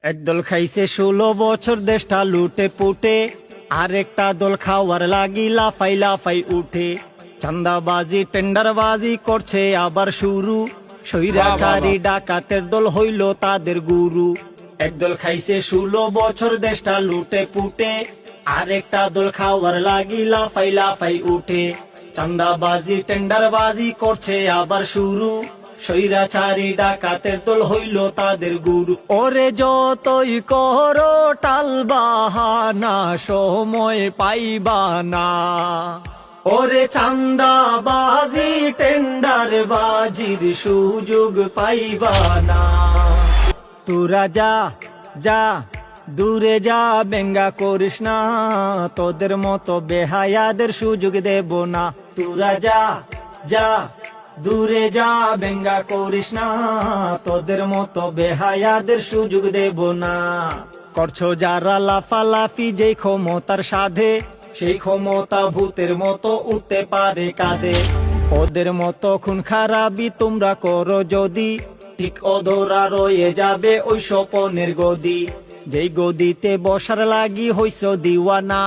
একদল খাইছে 16 বছর দেশটা লুটে পুটে, আরেকটা দল খাওয়ার লাগি লাফাই লাফাই উঠে। চান্দাবাজি টেন্ডারবাজি করছে আবার শুরু, স্বৈরাচারী ডাকাতের দল হইল তাদের গুরু। একদল খাইছে 16 বছর দেশটা লুটে পুটে, আরেকটা দল খাওয়ার লাগি লাফাই লাফাই উঠে। চান্দাবাজি টেন্ডারবাজি করছে আবার শুরু, স্বৈরাচারী ডাকাতের দল হইল তাদের গুরু। ওরে যতই করো টাল বাহানা, সময় পাইবা না। ওরে চান্দাবাজি টেন্ডার বাজির সুযোগ পাইবা না। তোরা যা যা দূরে যা, বেঙ্গা করিস না, তোদের মতো বেহায়াদের সুযোগ দেব না। তোরা যা যা দূরে যা, বেঙ্গা করিস না, তোদের মতো বেহায়াদের সুযোগ দেব না। করছো যারা লাফালাফি যেই ক্ষমতার সাধে, সেই ক্ষমতা ভূতের মতো উঠতে পারে কাঁধে। ওদের মতো খুন খারাপি তোমরা করো যদি, ঠিক অধরা রয়ে যাবে ওই স্বপনের গদি। যেই গদিতে বসার লাগি হইছ দিওয়ানা,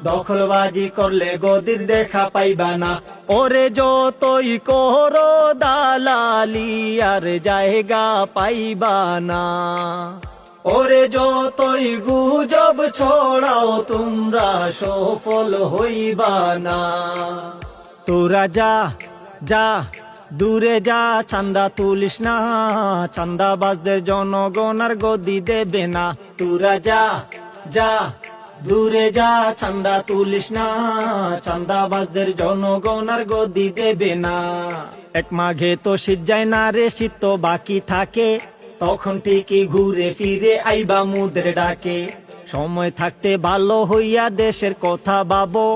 দখলবাজি করলে গদির দেখা পাইবা না। ওরে যতই করো দালালি, আর জায়গা পাইবা না। ওরে যতই গুজব ছড়াও তোমরা সফল হইবা না। তোরা যা যা দূরে যা, চান্দা তুলিস না, চান্দাবাজদের জনগণ আর গদি দেবে না। তোরা যা যা দূরে যা, চান্দা তুলিস না, চান্দাবাজদের জনগণ আর গদি দেবে না। এক মাঘে তো শীত যায় না রে, শীত তো বাকি থাকে, তখন ঠিকই ঘুরে ফিরে আইবা মুদের ডাকে। সময় থাকতে ভালো হইয়া দেশের কথা ভাবো,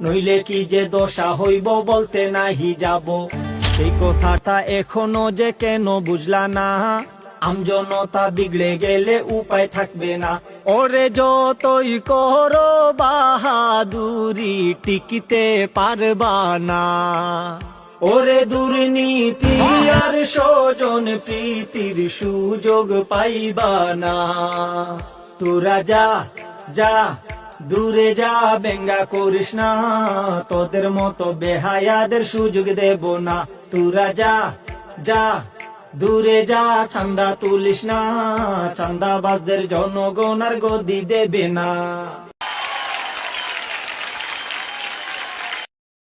নইলে কি যে দশা হইব বলতে নাহি যাব। সেই কথাটা এখনো যে কেন বুঝলা না, আমজনতা বিগড়ে গেলে উপায় থাকবে না। ওরে যতই করো বাহাদুরি, টিকিতে পারবা না। ওরে দুর্নীতি আর স্বজন প্রীতির সুযোগ পাইবা না। তোরা যা যা দূরে যা, বেঙ্গা করিস না, তোদের মতো বেহায়াদের সুযোগ দেব না। তোরা যা যা দূরে যা, চান্দা তুলিস না, চান্দাবাজদের জনগণ আর গদি দেবে না।